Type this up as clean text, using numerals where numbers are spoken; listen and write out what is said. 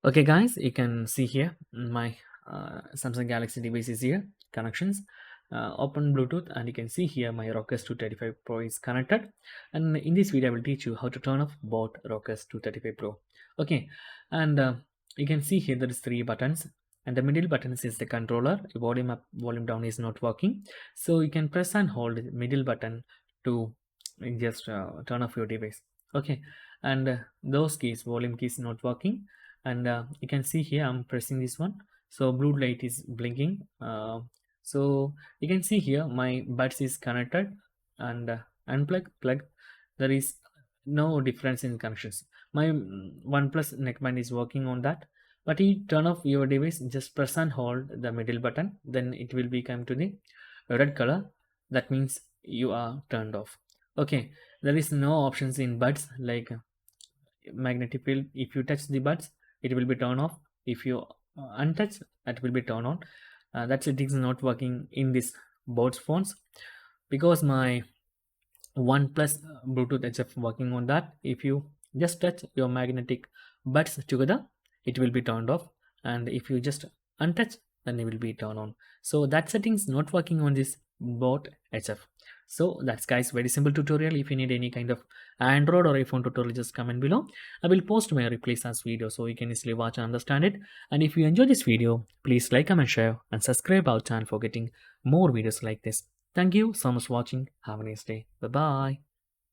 Okay guys, you can see here my Samsung Galaxy device is here, connections, open Bluetooth, and you can see here my rockerz 235 Pro is connected. And in this video I will teach you how to turn off both rockerz 235 Pro. Okay, and you can see here there is three buttons, and the middle button is the controller. Volume up, volume down is not working, so you can press and hold the middle button to just turn off your device. Okay, and those keys, volume keys not working, and you can see here I'm pressing this one, so blue light is blinking. So you can see here my buds is connected, and unplug, plug, there is no difference in connections. My OnePlus neckband is working on that, but you turn off your device, just press and hold the middle button, then it will become to the red color. That means you are turned off. Okay, there is no options in buds like magnetic field. If you touch the buds, it will be turned off. If you untouch, it will be turned on. That setting is not working in this both phones, because my OnePlus Bluetooth HF working on that. If you just touch your magnetic buds together, it will be turned off, and if you just untouch, then it will be turned on. So that setting is not working on this both HF. So that's guys very simple tutorial. If you need any kind of Android or iPhone tutorial, just comment below. I will post my replays as video so you can easily watch and understand it. And if you enjoy this video, please like, comment, share, and subscribe our channel for getting more videos like this. Thank you so much for watching. Have a nice day. Bye bye.